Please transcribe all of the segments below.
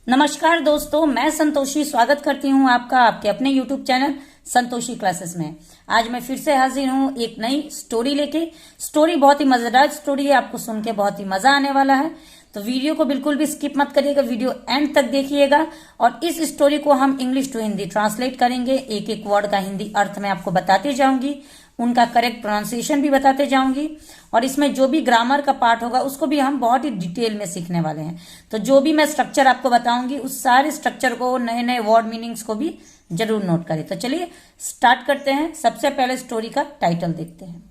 नमस्कार दोस्तों, मैं संतोषी स्वागत करती हूं आपका आपके अपने YouTube चैनल संतोषी क्लासेस में। आज मैं फिर से हाजिर हूं एक नई स्टोरी लेके। स्टोरी बहुत ही मजेदार स्टोरी है, आपको सुन के बहुत ही मजा आने वाला है। तो वीडियो को बिल्कुल भी स्किप मत करिएगा, वीडियो एंड तक देखिएगा। और इस स्टोरी को हम इंग्लिश टू हिंदी ट्रांसलेट करेंगे। एक एक वर्ड का हिंदी अर्थ मैं आपको बताती जाऊंगी, उनका करेक्ट प्रोनाउंसिएशन भी बताते जाऊंगी। और इसमें जो भी ग्रामर का पार्ट होगा उसको भी हम बहुत ही डिटेल में सीखने वाले हैं। तो जो भी मैं स्ट्रक्चर आपको बताऊंगी उस सारे स्ट्रक्चर को, नए नए वर्ड मीनिंग्स को भी जरूर नोट करें। तो चलिए स्टार्ट करते हैं। सबसे पहले स्टोरी का टाइटल देखते हैं,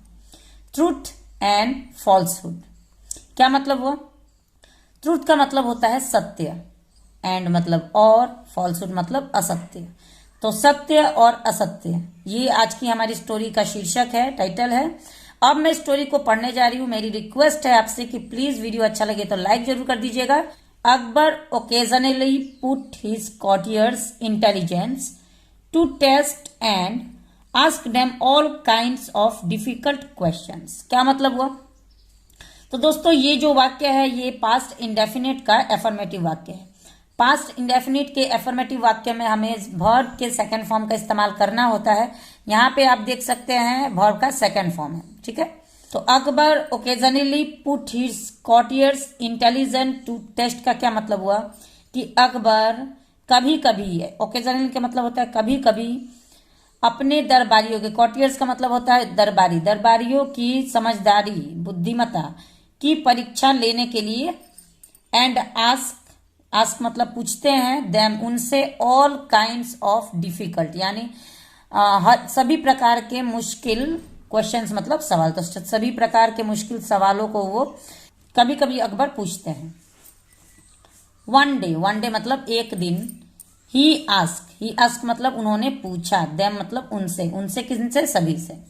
ट्रूथ एंड फॉल्सहुड। क्या मतलब हुआ? ट्रूथ का मतलब होता है सत्य, एंड मतलब और, फॉल्सहुड मतलब असत्य। तो सत्य और असत्य, ये आज की हमारी स्टोरी का शीर्षक है, टाइटल है। अब मैं स्टोरी को पढ़ने जा रही हूं। मेरी रिक्वेस्ट है आपसे कि प्लीज वीडियो अच्छा लगे तो लाइक जरूर कर दीजिएगा। Akbar occasionally put his courtiers intelligence to test and ask them all kinds of difficult questions. क्या मतलब हुआ? तो दोस्तों ये जो वाक्य है ये पास्ट इंडेफिनिट का एफर्मेटिव वाक्य है। पास्ट इंडेफिनिट के एफर्मेटिव वाक्य में हमें वर्ब के सेकंड फॉर्म का इस्तेमाल करना होता है। यहाँ पे आप देख सकते हैं वर्ब का सेकंड फॉर्म है, ठीक है। तो Akbar occasionally put his courtiers intelligent to test का क्या मतलब हुआ कि अकबर कभी कभी, ओकेजनली का मतलब होता है कभी कभी, अपने दरबारियों के, कॉर्टियर्स का मतलब होता है दरबारी, दरबारियों की समझदारी, बुद्धिमत्ता की परीक्षा लेने के लिए, एंड आस्क मतलब पूछते हैं, देम उनसे, ऑल काइंड्स ऑफ डिफिकल्ट यानी सभी प्रकार के मुश्किल क्वेश्चंस मतलब सवाल। तो सभी प्रकार के मुश्किल सवालों को वो कभी कभी अकबर पूछते हैं। वन डे मतलब एक दिन, ही आस्क मतलब उन्होंने पूछा, देम मतलब उनसे किनसे? सभी से।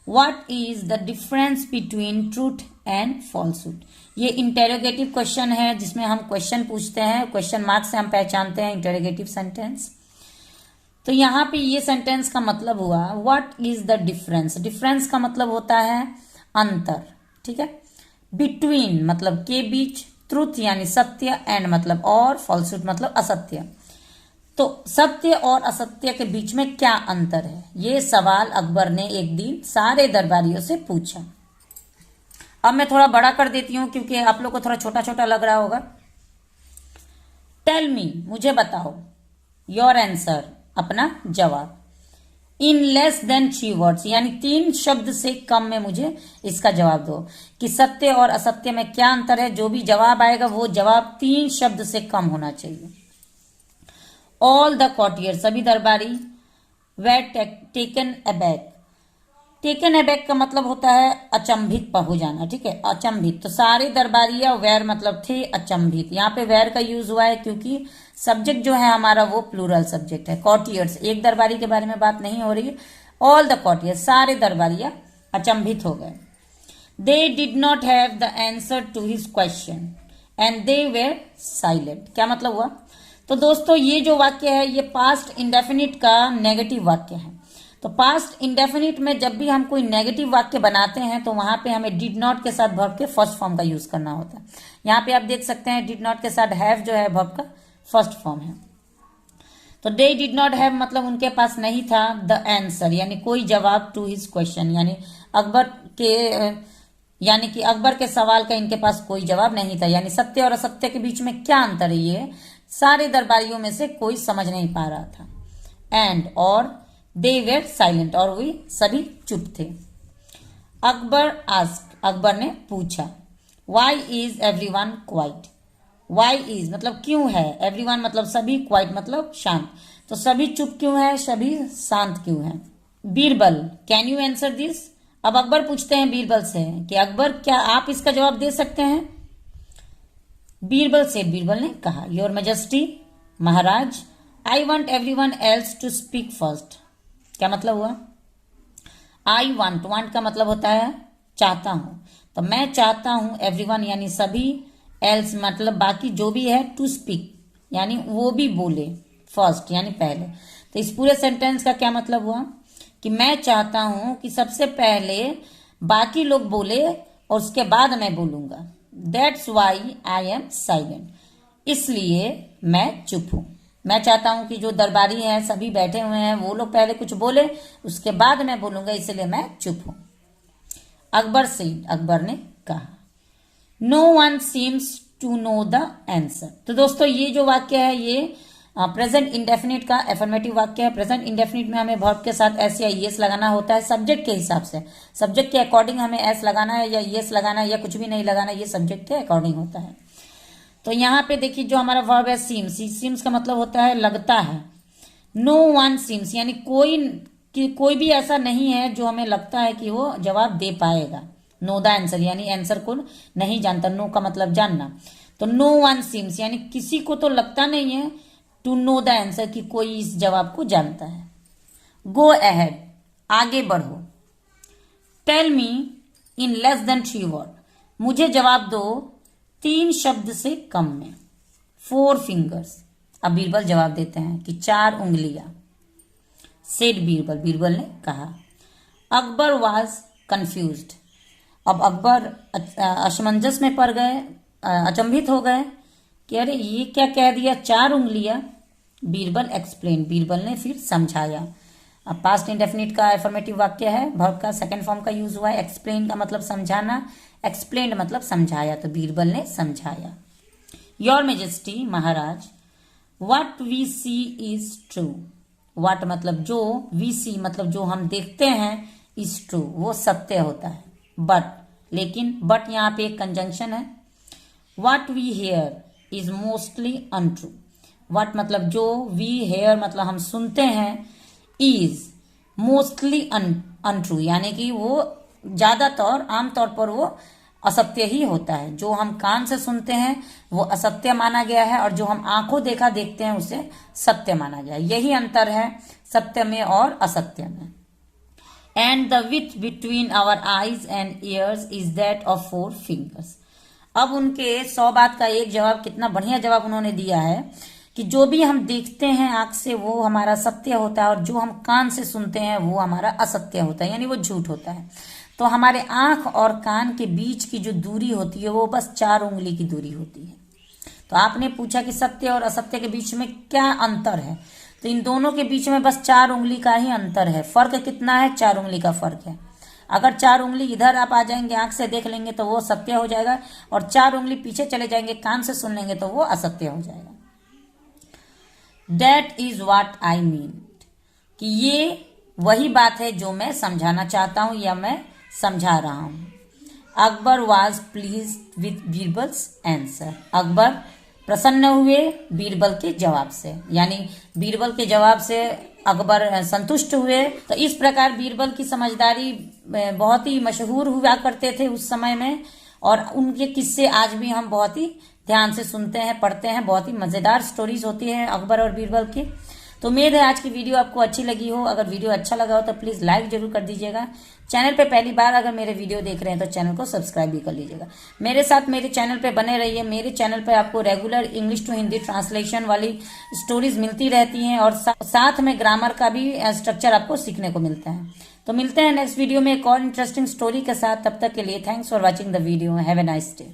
What is the difference between truth and falsehood? ये इंटेरोगेटिव क्वेश्चन है जिसमें हम क्वेश्चन पूछते हैं, क्वेश्चन मार्क से हम पहचानते हैं इंटेरोगेटिव सेंटेंस। तो यहाँ पे ये सेंटेंस का मतलब हुआ what is the difference. Difference का मतलब होता है अंतर, ठीक है। बिटवीन मतलब के बीच, ट्रूथ यानी सत्य, एंड मतलब और, फॉल्सहुड मतलब असत्य। तो सत्य और असत्य के बीच में क्या अंतर है, ये सवाल अकबर ने एक दिन सारे दरबारियों से पूछा। अब मैं थोड़ा बड़ा कर देती हूं क्योंकि आप लोग को थोड़ा छोटा छोटा लग रहा होगा। टेल मी मुझे बताओ, योर आंसर अपना जवाब, इन लेस देन 3 वर्ड्स यानी 3 शब्द से कम में मुझे इसका जवाब दो कि सत्य और असत्य में क्या अंतर है। जो भी जवाब आएगा वो जवाब 3 शब्द से कम होना चाहिए। ऑल द कॉर्टियर सभी दरबारी, where taken aback. Taken aback का मतलब होता है अचंभित हो जाना, ठीक है, अचंभित। तो सारे दरबारिया वेर मतलब थे अचंभित। यहाँ पे वेर का यूज हुआ है क्योंकि सब्जेक्ट जो है हमारा वो प्लूरल सब्जेक्ट है। कॉर्टियर्स एक दरबारी के बारे में बात नहीं हो रही है। ऑल द कॉर्टियर्स सारे दरबारिया अचंभित हो गए। They did not have the answer to his question and they were silent. क्या मतलब हुआ? तो दोस्तों ये जो वाक्य है ये पास्ट इंडेफिनिट का नेगेटिव वाक्य है। तो पास्ट इंडेफिनिट में जब भी हम कोई नेगेटिव वाक्य बनाते हैं तो वहां पे हमें डिड नॉट के साथ वर्ब के फर्स्ट फॉर्म का यूज करना होता है। यहाँ पे आप देख सकते हैं डिड नॉट के साथ हैव जो है वर्ब का फर्स्ट फॉर्म है। तो दे डिड नॉट हैव मतलब उनके पास नहीं था द आंसर यानी कोई जवाब टू हिज क्वेश्चन यानी अकबर के सवाल का इनके पास कोई जवाब नहीं था। यानी सत्य और असत्य के बीच में क्या अंतर है ये सारे दरबारियों में से कोई समझ नहीं पा रहा था। एंड और दे वेर साइलेंट और वे सभी चुप थे। अकबर ने पूछा, why is everyone quiet. Why is मतलब क्यों है, एवरीवन मतलब सभी, क्वाइट मतलब शांत। तो सभी चुप क्यों है, सभी शांत क्यों है। Birbal can you answer this. अब अकबर पूछते हैं बीरबल से कि अकबर क्या आप इसका जवाब दे सकते हैं। बीरबल ने कहा, योर मेजेस्टी महाराज, I want everyone else to speak first. क्या मतलब हुआ? आई वांट का मतलब होता है चाहता हूं। तो मैं चाहता हूं एवरीवन यानी सभी, एल्स मतलब बाकी जो भी है, टू स्पीक यानी वो भी बोले, फर्स्ट यानी पहले। तो इस पूरे सेंटेंस का क्या मतलब हुआ कि मैं चाहता हूं कि सबसे पहले बाकी लोग बोले और उसके बाद मैं बोलूंगा। That's why I am silent. इसलिए मैं चुप हूं। मैं चाहता हूं कि जो दरबारी हैं सभी बैठे हुए हैं वो लोग पहले कुछ बोले, उसके बाद मैं बोलूंगा, इसलिए मैं चुप हूं। अकबर सेड, अकबर ने कहा, no one seems to know the answer. तो दोस्तों ये जो वाक्य है ये प्रेजेंट इंडेफिनिट का एफर्मेटिव वाक्य है। प्रेजेंट इंडेफिनिट में हमें वर्ब के साथ एस या ईएस लगाना होता है सब्जेक्ट के हिसाब से। सब्जेक्ट के अकॉर्डिंग हमें एस लगाना है या ईएस लगाना है या कुछ भी नहीं लगाना, ये सब्जेक्ट के अकॉर्डिंग होता है। तो यहाँ पे देखिए जो हमारा वर्ब है सीम्स, सीम्स का मतलब होता है लगता है। नो वन सीम्स यानी कोई भी ऐसा नहीं है जो हमें लगता है कि वो जवाब दे पाएगा। नो द आंसर यानी आंसर को नहीं जानता, नो का मतलब जानना। तो नो वन सीम्स यानी किसी को तो लगता नहीं है टू नो द आंसर कि कोई इस जवाब को जानता है। गो अहेड, आगे बढ़ो। Tell me in less than 3 word, मुझे जवाब दो 3 शब्द से कम में। 4 फिंगर्स, अब बीरबल जवाब देते हैं कि 4 उंगलियां। सेड बीरबल, बीरबल ने कहा। अकबर वाज कंफ्यूज्ड, अब अकबर असमंजस में पड़ गए, अचंभित हो गए कि अरे ये क्या कह दिया 4 उंगलियां। बीरबल एक्सप्लेन, बीरबल ने फिर समझाया। अब पास्ट इंडेफिनिट का एफर्मेटिव वाक्य है, वर्ब का सेकंड फॉर्म का यूज हुआ है। एक्सप्लेन का मतलब समझाना, एक्सप्लेन्ड मतलब समझाया, तो बीरबल ने समझाया। योर मेजेस्टी, महाराज, what we see is true. What मतलब जो, वी सी मतलब जो हम देखते हैं, इज ट्रू वो सत्य होता है। बट लेकिन, बट यहाँ पे एक कंजंक्शन है। What we hear is mostly untrue. What मतलब जो, वी हेयर मतलब हम सुनते हैं, इज मोस्टली अनट्रू यानी कि वो ज्यादातर आमतौर पर वो असत्य ही होता है। जो हम कान से सुनते हैं वो असत्य माना गया है और जो हम आंखों देखा देखते हैं उसे सत्य माना गया है। यही अंतर है सत्य में और असत्य में। And the width between our eyes and ears is that of 4 fingers. अब उनके 100 बात का एक जवाब, कितना बढ़िया जवाब उन्होंने दिया है कि जो भी हम देखते हैं आंख से वो हमारा सत्य होता है और जो हम कान से सुनते हैं वो हमारा असत्य होता है, यानी वो झूठ होता है। तो हमारे आंख और कान के बीच की जो दूरी होती है वो बस 4 उंगली की दूरी होती है। तो आपने पूछा कि सत्य और असत्य के बीच में क्या अंतर है, तो इन दोनों के बीच में बस 4 उंगली का ही अंतर है। फर्क कितना है, 4 उंगली का फर्क है। अगर 4 उंगली इधर आप आ जाएंगे, आंख से देख लेंगे तो वो सत्य हो जाएगा, और 4 उंगली पीछे चले जाएंगे, कान से सुन लेंगे तो वो असत्य हो जाएगा। That is what I mean, कि ये वही बात है जो मैं समझाना चाहता हूं या मैं समझा रहा हूं। Akbar was pleased with Birbal's answer, Akbar प्रसन्न हुए बीरबल के जवाब से, यानी बीरबल के जवाब से अकबर संतुष्ट हुए। तो इस प्रकार बीरबल की समझदारी बहुत ही मशहूर हुआ करते थे उस समय में, और उनके किस्से आज भी हम बहुत ही ध्यान से सुनते हैं, पढ़ते हैं। बहुत ही मजेदार स्टोरीज होती है अकबर और बीरबल की। तो उम्मीद है आज की वीडियो आपको अच्छी लगी हो। अगर वीडियो अच्छा लगा हो तो प्लीज लाइक जरूर कर दीजिएगा। चैनल पे पहली बार अगर मेरे वीडियो देख रहे हैं तो चैनल को सब्सक्राइब भी कर लीजिएगा। मेरे साथ मेरे चैनल पे बने रहिए। मेरे चैनल पे आपको regular English to Hindi translation वाली स्टोरीज मिलती रहती हैं और साथ में ग्रामर का भी स्ट्रक्चर आपको सीखने को मिलता है। तो मिलते हैं नेक्स्ट वीडियो में एक और इंटरेस्टिंग स्टोरी के साथ। तब तक के लिए thanks for watching the video. Have a nice day.